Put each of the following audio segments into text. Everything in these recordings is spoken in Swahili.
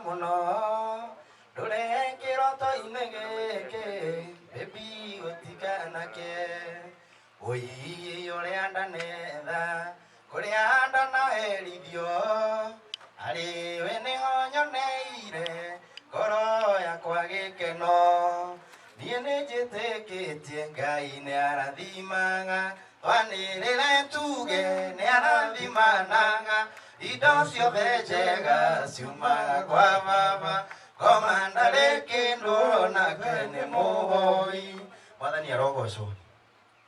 muno dore kiroto inegeke baby utikana ke oi ore andanetha kuri andana erithio ari we ni honyoneire ngoro yakwa gikeno niĩ nĩnjĩtĩkĩtie Ngai nĩ arathimaga twanĩrĩre tuge nĩ arathimanaga indo ciothe njega ciumaga kwa baba ngoma ndarĩ kĩndũ onake nĩ mũhoi. Mwathani arogocwo.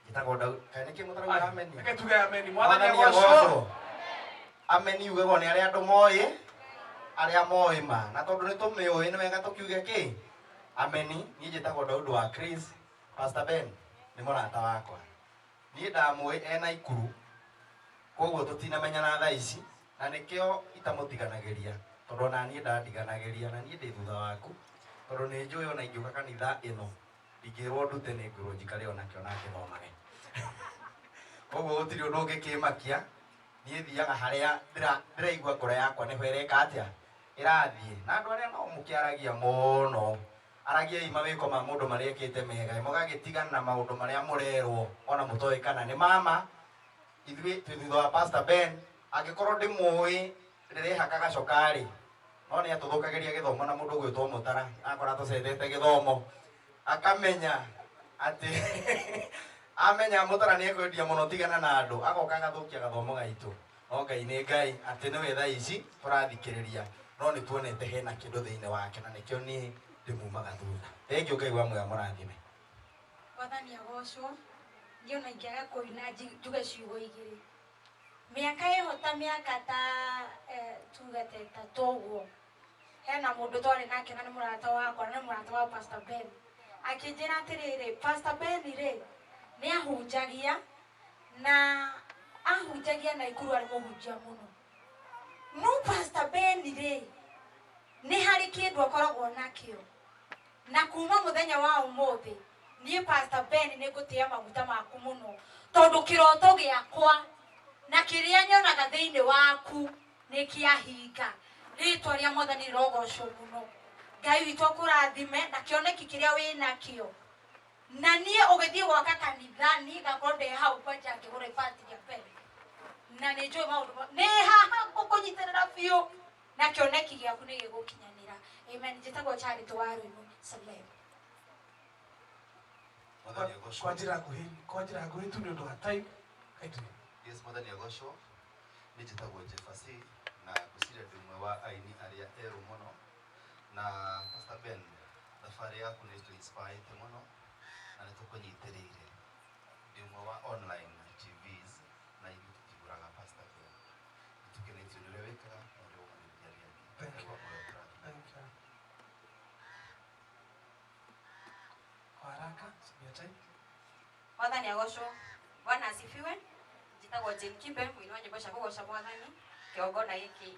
Gĩtagwo kaĩ nĩkĩ mũtarauga ameni? Reke tuge ameni. Mwathani arogocwo. Ameni ugagwo nĩ arĩa andũ moĩ arĩa moĩ ma na tondũ nĩ tũmĩũĩ nĩ wega tũkiuge kĩ ameni. Niĩ njĩtagwo Daudi wa Chris. Pastor Ben nĩ mũrata wakwa. Niĩ ndamũĩ ena ikuru koguo tũtinamenyana thaa ici na nĩkĩo itamũtiganagĩria tondũ ona niĩ ndandiganagĩria na niĩ ndĩ thutha waku tondũ nĩ njũĩ ona ingĩũka kanitha ĩno ndingĩrwo ndute nĩ ngũrwo njikare onakĩo nake thomage. Koguo gũtirĩ ũndũ ũngĩkĩmakia niĩ thiaga harĩa ndĩraigua ngoro yakwa nĩho ĩreka atĩa ĩrathiĩ. Na andũ arĩa no mũkĩaragia mũno aragiai mawĩko ma mũndũ marĩa ekĩte mega mũgagĩtigana na maũndũ marĩa mũrerwo ona mũtoĩ kana nĩ mama. Ithuĩ twĩ thutha wa Pastor Ben angĩkorwo ndĩmũĩ ndĩrehakaga cukari no nĩ atũthũkagĩria gĩthomo na mũndũ gwĩtwo Mũtara akora tũcendete gĩthomo akamenya atĩ amenya Mũtara nĩ ekwendia mũno tigana na andũ agoka agathũkia gathomo gaitũ. No Ngai nĩ Ngai atĩ nĩwe thaa ici tũrathikĩrĩria no nĩ tuonete hena kĩndũ thĩinĩ wake na nĩkĩo niĩ ndĩmumaga thutha. Thengiũ Ngai wa mwega mũrathime. Mwathani agocwo. Ndiona ingĩaga kũina njuge ciugo igĩrĩ. Mĩaka ĩyo ta mĩaka ta tuge ta ĩtatũ ũguo hena mũndũ twarĩ nake na nĩ mũrata wakwa na nĩ mũrata wa Pastor Ben akĩnjĩra atĩrĩrĩ Pastor Ben rĩ nĩ ahunjagia na ahunjagia na ikuru arĩ mũhunjia mũno no Pastor Ben rĩ nĩ harĩ kĩndũ akoragwo nakĩo na kuma mũthenya wa ũmũthĩ niĩ Pastor Ben nĩ ngũtĩa maguta maku mũno tondũ kĩroto gĩakwa na kĩrĩa nyonaga thĩinĩ waku nĩ kĩahinga. Rĩĩtwa rĩa Mwathani rĩrogocwo mũno. Ngai witũ akũrathime na kĩoneki kĩrĩa wĩnakĩo na niĩ ũgĩthiĩ gwaka kanitha niĩ ngakorwo ndĩ hau kwanja ngĩgũra ibati rĩa mbere na nĩ njũĩ maũndũ nĩ haha ngũkũnyitĩrĩra biũ na kĩoneki gĩaku nĩ gĩgũkinyanĩra. Amen. Njĩtagwo Charity wa Rũĩmũ Salem. Kwa njĩra nguhĩ tu nĩ ũndũ wa time. Yes, Mwathani agocwo. Nĩ njĩtagwo Jefasi na ngwĩciria ndĩ ũmwe wa aini arĩa erũ mũno na Pastor Ben thabarĩ yaku nĩ tũ-inspire mũno na nĩ tũkũnyitĩrĩire. Ndĩ ũmwe wa online TVs na ithuĩ tũtigũraga Pastor Ben. Nĩtũkenetio nĩ ũrĩa wĩkaga na ũrĩa ũmanĩrĩria arĩa angĩ. Kwa haraka, sibia time. Mwathani agocwo. Bwana asifiwe. Njĩtagwo Jane Kimbe mũini wa nyĩmbo cia kũgoca Mwathani. Kĩgongona gĩkĩ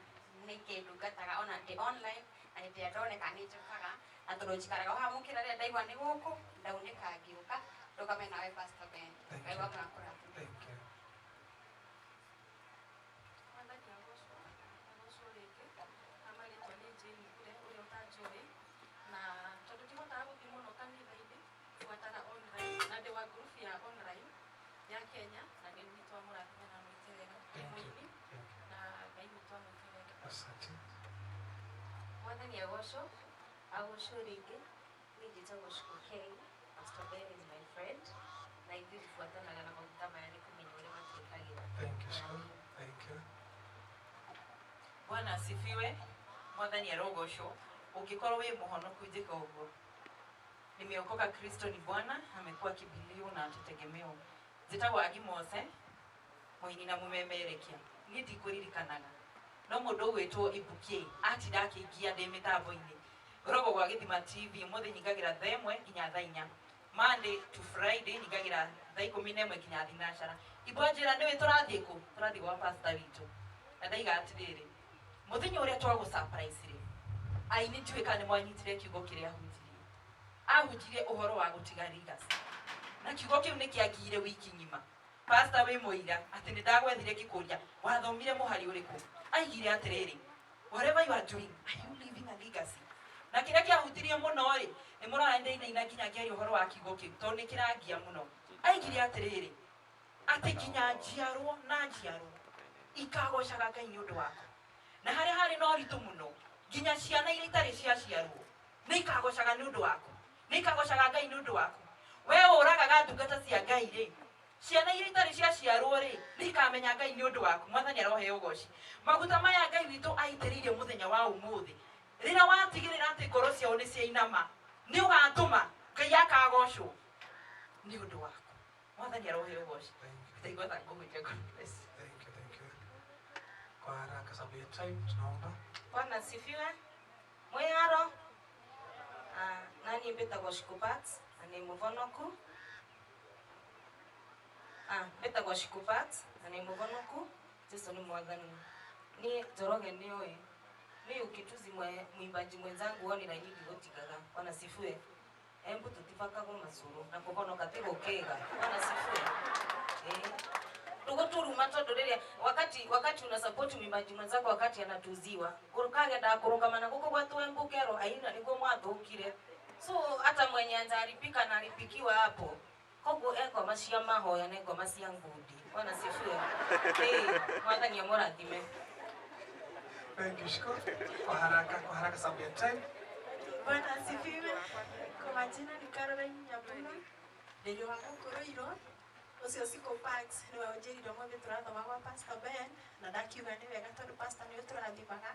nĩ kĩndungataga ona ndĩ online na hĩndĩ ĩrĩa ndoneka nĩ njũkaga na tondũ njikaraga o haha mũkĩra rĩrĩa ndaigua nĩ gũkũ ndaunĩka ngĩũka ndũkame nawe Pastor Ben. Ngai wa mwega kũrathime. Mwathani agocwo rĩngĩ na marĩtwa nĩ Jane Kimbe ũrĩa ũtanjũĩ na tondũ ndihotaga gũthiĩ mũno kanitha-inĩ buataga online na ndĩ wa group ya online ya Kenya na Ngai witũ amũrathime na amwĩte wega mũini na Ngai witũ amwĩte wega. Mwathani agocwo rĩngĩ niĩ njĩtagwo Shukukei. Pastor Ben is my friend na ithuĩ tubuatanaga na maguta maya nĩ kũmenya ũrĩa matwĩkagĩra. Thank you. Bwana asifiwe. Mwathani arogocwo. Ũngĩkorwo wĩ mũhonoku njĩka ũguo. Nimeokoka, Kristo ni Bwana, amekuwa kimbilio na tutegemeo. Njĩtagwo Agi Mose, mũini na mũmemerekia. Niĩ ndikũririkanaga. No mũndũ gwĩtwo Ibukie atinda akĩingia ndĩ mĩtambo-inĩ. Ngoragwo gwa Gĩthima TV ũmũthĩ nyingagĩra thaa 1 nginya thaa 4. Monday to Friday nyingagĩra thaa 11 nginya thinacara. Ibwanjĩra nĩwe tũrathiĩ kũ? Tũrathiĩ gwa pastor witũ. Na ndaiga atĩrĩrĩ. Mũthenya ũrĩa twagũ surprise rĩ. Aini njũĩ kana nĩ mwanyitire kiugo kĩrĩa ahunjirie ũhoro wa gũtiga legacy. Na kiugo kĩu nĩ kĩangire wiki ng'ima. Pastor wĩ mũira atĩ nĩ ndagwethire gĩkũria wathomire mũhari ũrĩkũ. Aigire atĩrĩrĩ whatever you are doing, are you leaving a legacy? Na kĩrĩa kĩahutirie mũno rĩ, nĩ mũrona nĩ nginya ngĩaria ũhoro wa kiugo kĩu tondũ nĩ kĩrangia mũno. Aigire atĩrĩrĩ, atĩ nginya njiarwo na njiarwo ikagocaga Ngai nĩ ũndũ waku. Na harĩa harĩ na ũritũ mũno, nginya ciana iria itarĩ ciaciarwo nĩ ikagocaga nĩ ũndũ waku, nĩ ikagocaga Ngai nĩ ũndũ waku. Wee ũragaga ndungata cia Ngai rĩ, ciana iria itarĩ ciaciarwo rĩ, nĩ ikamenya Ngai nĩ ũndũ waku. Mwathani aroheo ũgooci. Maguta maya Ngai witũ aitĩrĩirie mũthenya wa ũmũthĩ, rĩrĩa watigĩrĩra atĩ ngoro ciao nĩ ciainama, nĩ ũgatũma Ngai akagocwo nĩ ũndũ waku. Mwathani aroheo ũgooci. Ndaigua ta ngũgũikia. God bless. Thank you. Kwa haraka sababu ya time tunaomba. Bwana asifiwe. Mweharo. Nani mbetagwo Shikupat, na nĩ mũvonoku. Mbetagwo Shikupat, na nĩ mũvonoku. Jesu nĩ mwathani. Niĩ Njoroge nĩoĩ. Nĩ ukituzi mwimbaji mwenzangu woni na nyingi gotigaga. Bwana asifiwe. Embu tutifakago masuru na kuvonoka tigo kega. Bwana asifiwe. Tugoturuma tondu riria wakati una support mwimbaji mwenzako wakati anatuziwa. Urukage nda kurugamana guko gwatu Embukero aina niguo mwathukire. So hata mwenye anjaripika na alipikiwa hapo. Kogo ngoma cia mahoya na ngoma cia ngudi. Bwana asifiwe. Mwathani amurathime. Thank you, Shiko. Kwa haraka sababu ya time. Bwana asifiwe. Kwa majina ni Caroline Nyabuna. Ndio wangu Koroiro. Ucio siko Parks ni waonjeri ndo mwe turathoma kwa Pastor Ben na ndakiuga ni wega tondu pastor ni turathimaga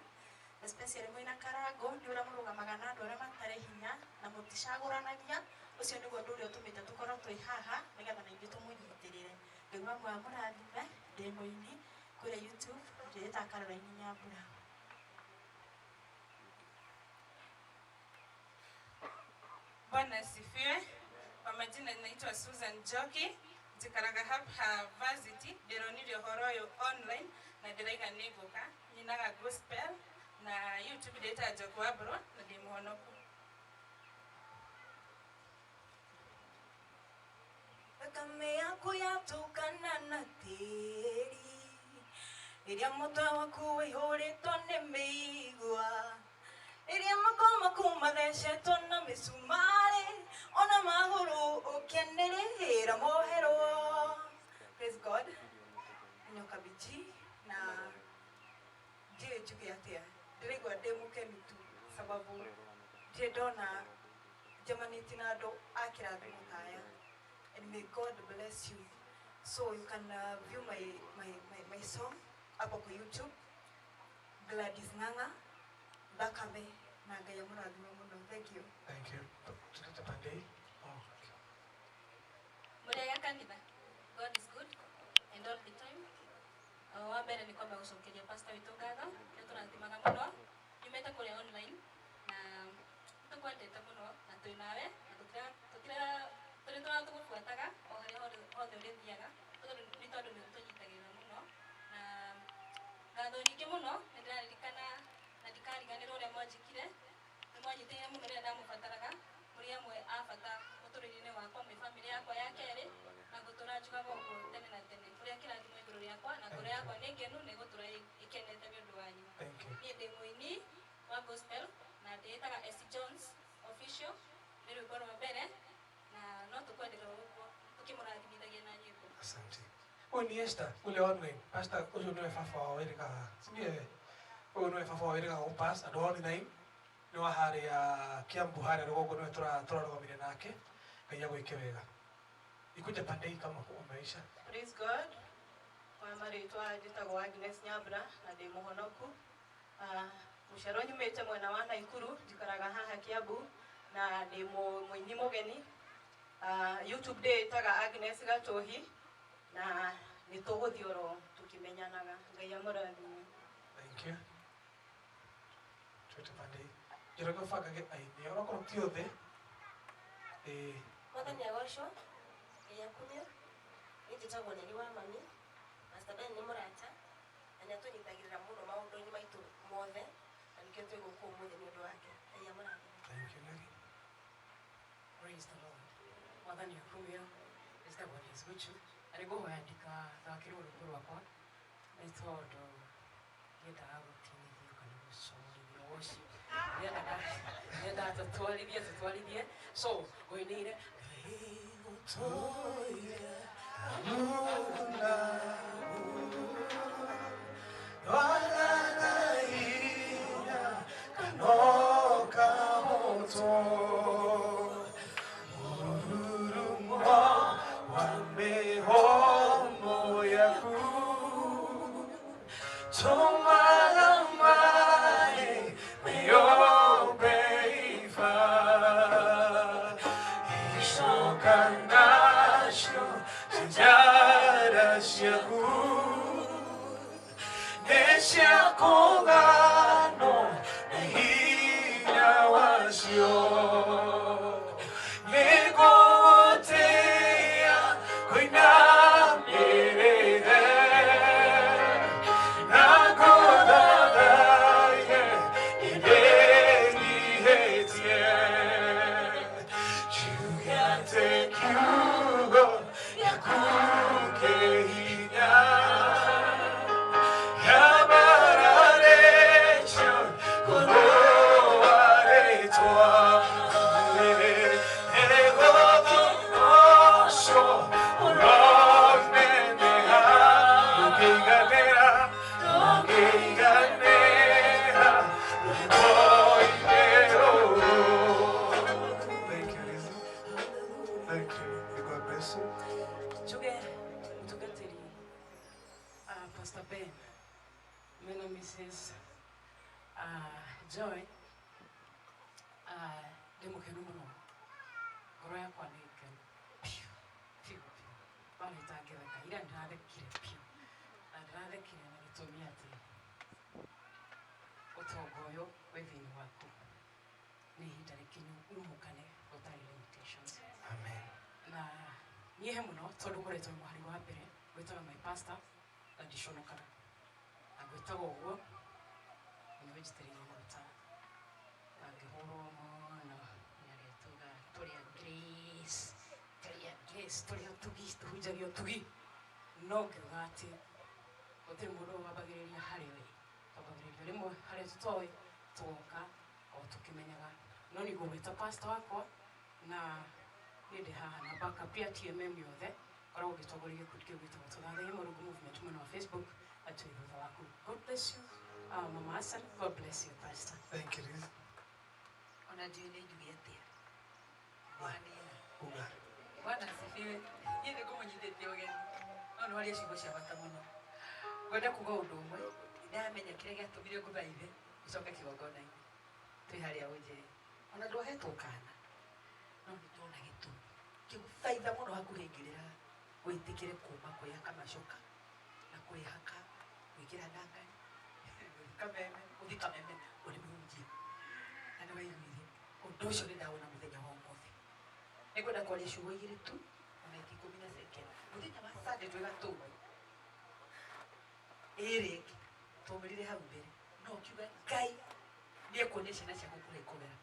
especially mwina Karago ni ura murugamaga na andu aria matare hinya na muticaguranagia. Ucio niguo ndu uria utumite tukorwo twi haha nigetha na ithuĩ tũmũnyitirĩre. Ndĩgwa mwa mũrathime ndĩmo-inĩ kũrĩa YouTube njĩta Caroline Nyambura. Bwana asifiwe. Kwa majina ninaitwa Susan Joki. Njikaraga hapa Varsity, ndĩronire ũhoro ũyũ online na ndĩraiga nĩngũka. Nyinaga gospel na YouTube ndĩta Njoku Abro na ndĩ mũhonoku. Thakame yaku yatukana na tĩri rĩrĩa mũtwe waku wĩihũrĩtwo nĩ mĩigua rĩrĩa moko maku mathecetwo na mĩcumarĩ ona magũrũ ũkĩanĩrĩra moherwo. Praise God. Nyoka biji na ndiye njuge atĩa ndĩraigua ndĩ mũkenu tu sababu ndiye ndona njemanĩtie na andũ a kĩrathimo kaya. And may God bless you. So you can view my song up on YouTube. Gladys Nganga, Bakame, Nagaya Murathime muno. Thank you. Thank you. Tulete pande. Okay. Murega kanitha. God is good and all the time. Wa mbere ni kwamba gucokeria pastor witu ngatho nĩ tũrathimaga mũno nyumĩte kũrĩa online na tũkwendete mũno na twĩ nawe na tũrĩ tũgũbuataga o harĩa hothe ũrĩthiaga nĩ tondũ nĩ tũnyitagĩrĩra mũno na ngatho nyingĩ mũno nĩ ndĩraririkana na ndikariganĩrwo ũrĩa mwanjĩkire nĩ mwanyitĩrĩire mũno rĩrĩa ndamũbataraga mũrĩ amwe a bata mũtũrĩre-inĩ wakwa mwĩ bamĩrĩ yakwa ya kerĩ na ngũtũra njugaga ũguo tene na tene ũrĩa kĩrathimo igũrũ rĩakwa na ngoro yakwa nĩ ngenu nĩ gũtũra ikenete nĩ ũndũ wanyu. Niĩ ndĩ mũini wa gospel na ndĩĩtaga S. Jones Official nĩ rwĩmbo rwa mbere na no tũkwendera ũguo tũkĩmũrathimithagĩa na nyĩmbo. Asante. Huyu ni Esther ule online. Pastor ucio niwe baba wa wĩrĩga. Siniwe. Huyu niwe baba wa wĩrĩga gũpass andũ online. Nĩ wa harĩa Kiambu harĩa rũgongo niwe tũrarũgamire nake. Ngai agwĩke wega. Ikuja pande hii kama umeisha. Praise God. Kwa marĩtwa njĩtagwo Agnes Nyambura na ndĩ mũhonoku. Mũciarwo nyumĩte mwena wa Naikuru njikaraga haha Kiambu na ndĩ mũini mũgeni. YouTube ndĩĩtaga Agnes Gatohi na nĩ tũgũthiĩ oro tũkĩmenyanaga. Ngai amũrathime. Thank you. Tuite pande hii. Njoroge ũbangage aini. Onokorwo ti othe. Mwathani agocwo yakunya njĩtagwo Neli wa mami. Pastor Ben nĩ mũrata na nĩ atũnyitagĩrĩra mũno maũndũ-inĩ maitũ mothe na nĩkĩo twĩ gũkũ ũmũthĩ nĩ ũndũ wake. Ngai amũrathime. Thank you, Neli. Praise the Lord. Mwathani akumia Mr. God is with you. Arĩgũhoya ndikathakĩrwo rwĩmbo rwakwa nĩ tondũ nyendaga gũtinithio kana gũcoka Nenda tutwarithie. So, goinire. Pastor Ben, meno Mrs. Joy, demo kenu muno. Goroya kwa nike. Piu. Bali tagera kaira ndade kire piu. Ndade kire na gitumia ati. Utogoyo wethini waku. Ni hindari kinyu numukane gutari limitations. Amen. Na nihe muno tondu ngoretwo muhari wa mbere gwetaga my pastor additional agwetaga uguo ni vegetarian muruta agihoro na yaretuga turia grace turia tugi tuhujagia tugi no ngati gutiri mundu wabagiriria hariwe tabagiriria rimwe hari tutoi tuoka o tukimenyaga no ni gweta pastor wako na nindi haha na baka pia TMM yothe korwo gitogori gikundi gitagwo Tugathe Murugu Movement mwena wa Facebook atwihutha waku. God bless you. Mama Hassan, God bless you, Pastor. Thank you, Liz. Ona ndiye njugiatia. Uga. Bwana asifiwe. Yeye kumunyithĩtie ũgeni. No wali cigo cia bata mũno. Gwenda kuga ũndũ ũmwe. Ndamenya kĩrĩa gĩatũmire ngũthaithe icoke kĩgongona-inĩ. Twĩ harĩa ũnje. Ona ndwahetwo kana. No nĩtũrona gĩtũmi. Kĩgũthaitha mũno hakuhĩngĩrĩra wĩtĩkĩre kuuma kwĩhaka macoka na kwĩhaka gwĩkĩra ndangani. Ũthikameme ũrĩ mũhunjia. Na nĩ waiguire. Ũndũ ũcio nĩ ndawona mũthenya wa ũmũthĩ. Nĩngwenda kwaria ciugo igĩrĩ tu na ikũmi na sekenda. Mũthenya wa Sunday twĩga tũu. Ĩrĩ tũmĩrire hau mbere. No kiuga Ngai nĩekuonia ciana ciaku kũrĩa ikũgera.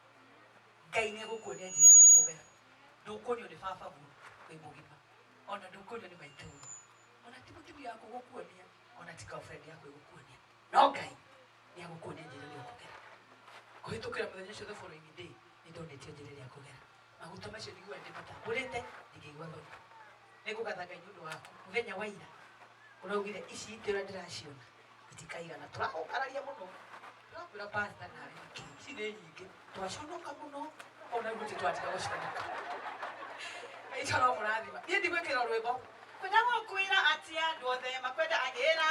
Ngai nĩegũkuonia njĩra ĩrĩa ikũgera. Ndũkuonio nĩ baba guo wĩ mũgima. Ona ndũkuonio nĩ maitũ. Ona ti mũtumia yaku gũkuonia. Ona ti girlfriend yaku gũkuonia. No Ngai nĩegũkuonia njĩra ĩrĩa ikũgera. Kũhĩtũkĩra mũthenya ũcio the following day nĩndonetio njĩra ĩrĩa ikũgera. Maguta macio nĩguo ndĩmatambũrĩte ndingĩigua thoni. Nĩngũgatha Ngai nĩ ũndũ waku mũthenya wa ira. Ũraugire ici itĩra ndĩraciona itikaigana. Tũrakũngararia mũno. Tũrakwĩra pastor nawe ici nĩ nyingĩ. Twaconoka mũno. Ona gũtĩ twatiga gũconoka. Aitara mũrathima. Niĩ ndigwĩkĩra rwĩmbo. Kwenda gũkwĩra atĩ andũ othe makwenda agĩra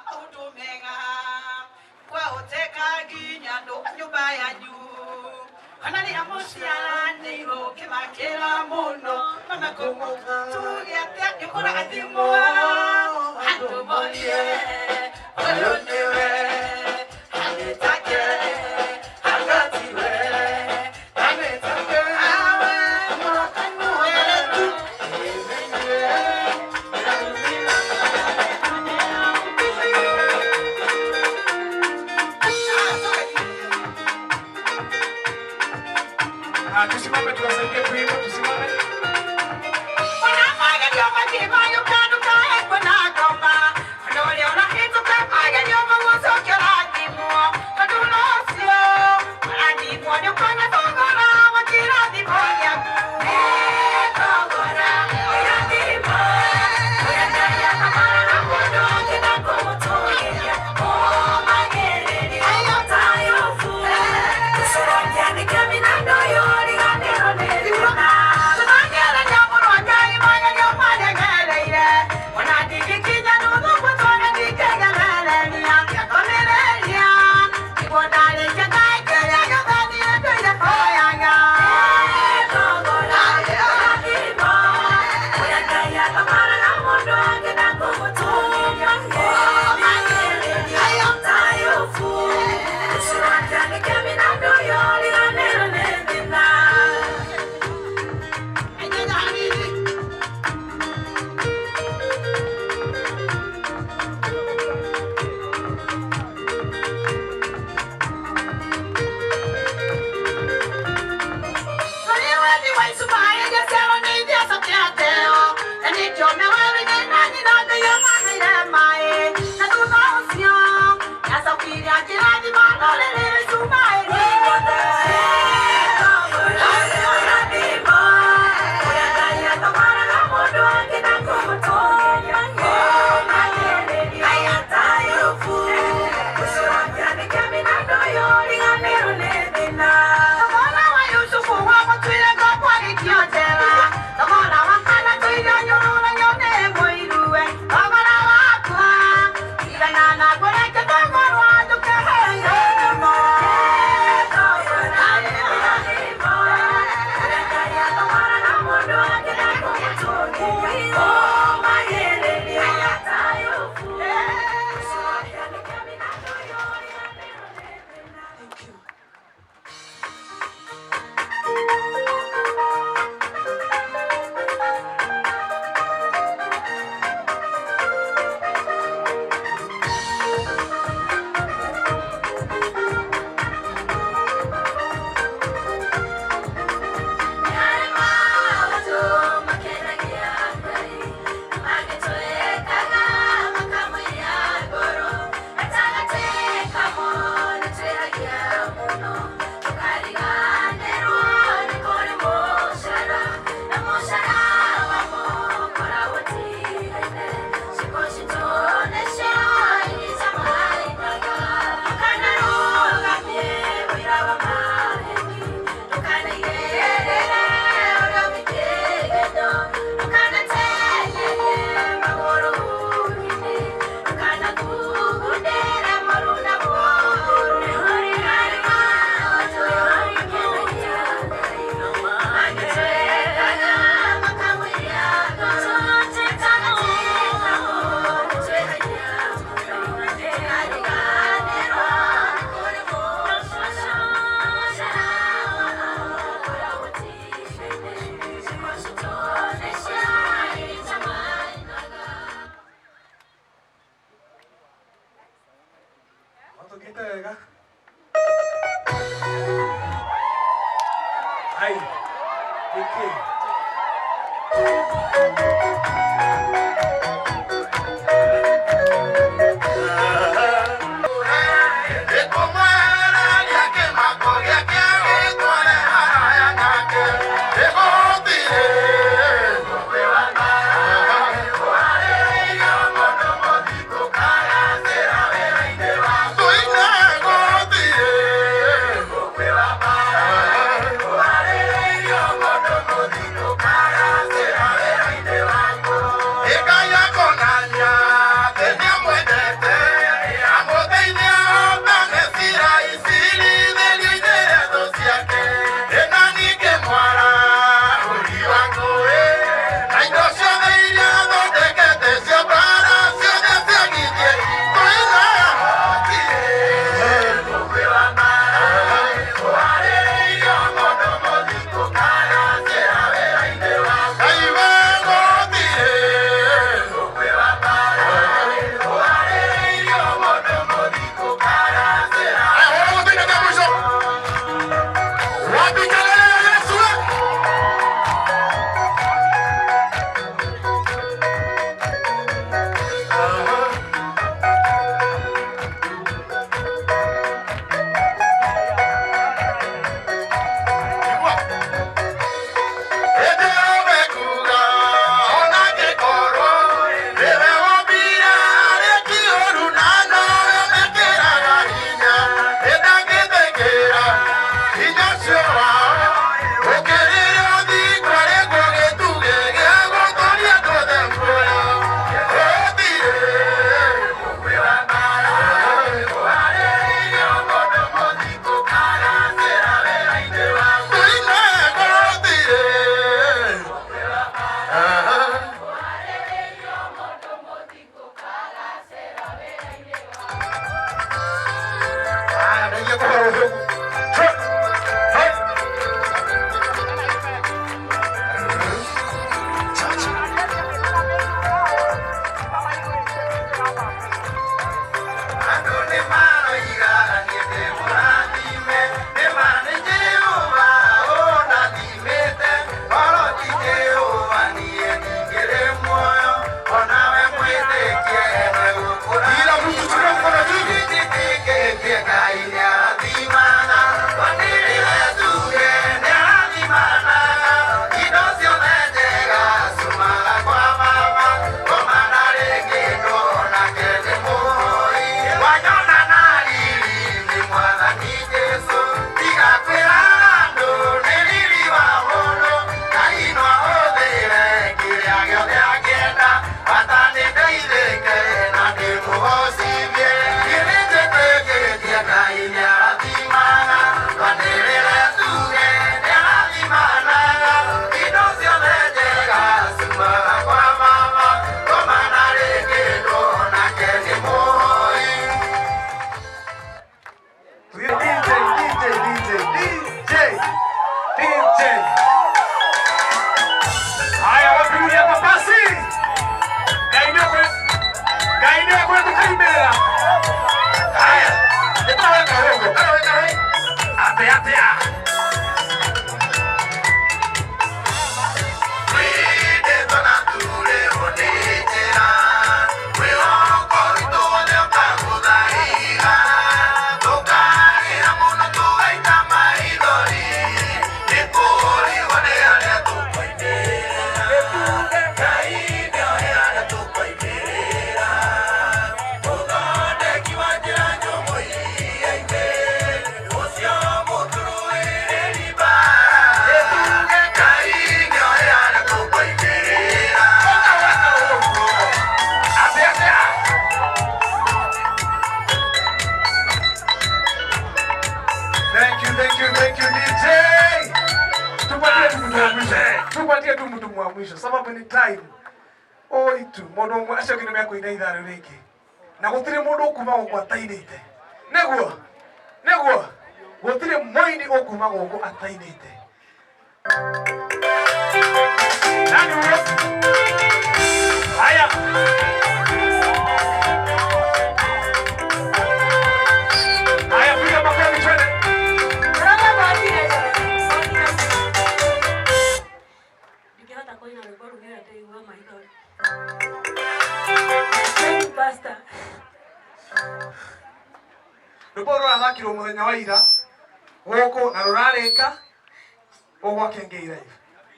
maũndũ mega. Kwa ũteka nginya nyũmba yanyu. Ona rĩrĩa mũciaranĩirwo ũkĩmakĩra mũno. Mama kũmũka tuge atĩa nĩmũrathimwo. Andũ morie ũyũ nĩwe anĩtake agatiwe anĩtake awe mwakanu wetu Tusimame tuwasaidie kuimba, tusimame. Ona Moi DJ. Tupatie tu mtu wa mwisho sababu ni time. Oi tu mono acha kino yako ina idhara reke. Na gutire mundu ukuma kwa tainite. Neguo. Gutire moini ukuma kwa atainite. Nani huyo? Haya. Haya piga makofi twende. Pastor. Ruporo athakirwo muthenya wa ira goko na rurareka ogwakengeira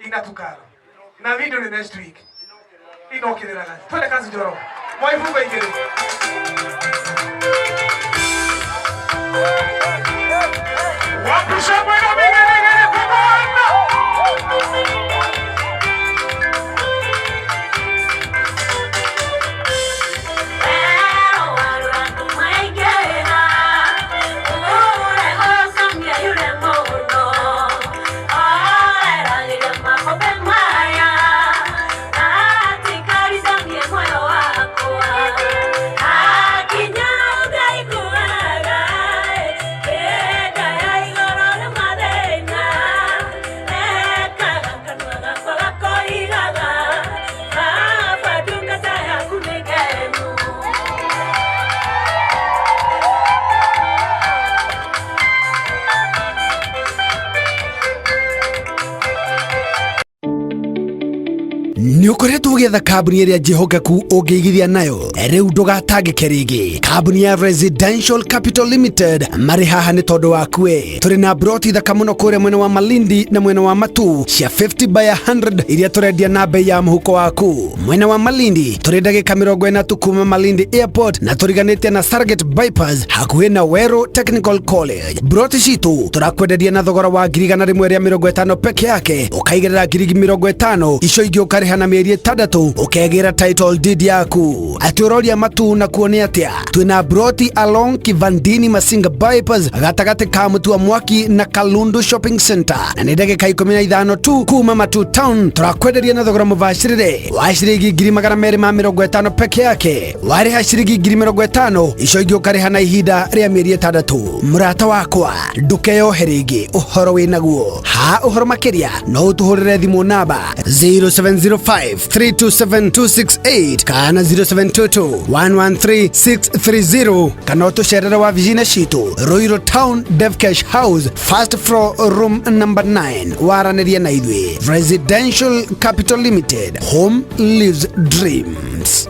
ina tukaro na video ni next week inokiriraga twende kazi njoro mwaifunga igere wapisha mwendo migere kubona Nĩũkoretwo ũgĩetha kambuni ĩrĩa njĩhokeku ũngĩigithia nayo rĩu ndũgatangĩke rĩngĩ. Kambuni ya Residential Capital Limited marĩ haha nĩ tondũ waku we. Tũrĩ na broti thaka mũno kũrĩa mwena wa Malindi na mwena wa Matu cia 50 by 100 iria tũrendia na bei ya mũhuko waku. Mwena wa Malindi tũrĩ ndagĩka 40 kuma Malindi Airport na tũriganĩtie na Sargate Bypass hakuhĩ na Wero Technical College. Broti citũ tũrakwenderia na thogora wa 150 peke yake, ũkaigĩrĩra 50 icio ingĩ ũkarĩha na mĩeri 6 ũkegĩra title deed yaku. Atũroria Matu na kuone atĩa twĩna broti along Kivandini Masinga Bypass gatagatĩ ka Mutua Mwaki na Kalundu Shopping Center na nĩ ndagĩka 15 tu kuma Matu Town. Tũrakwenderia na thogora mũbacĩrĩre wa ciringi 250 peke yake, warĩha ciringi 50 icio ingĩ ũkarĩha na ihinda rĩa mĩeri 6. Mũrata wakwa ndũkeyohe rĩngĩ, ũhoro wĩnaguo. Ha ũhoro makĩria no ũtũhũrĩre thimũ namba 0705327268 kana 0722113630 kana ũtũcerere wabici-inĩ citũ Royal Town Devcash House first floor room number 9. Waranĩria na ithuĩ. Residential Capital Limited, home lives dreams.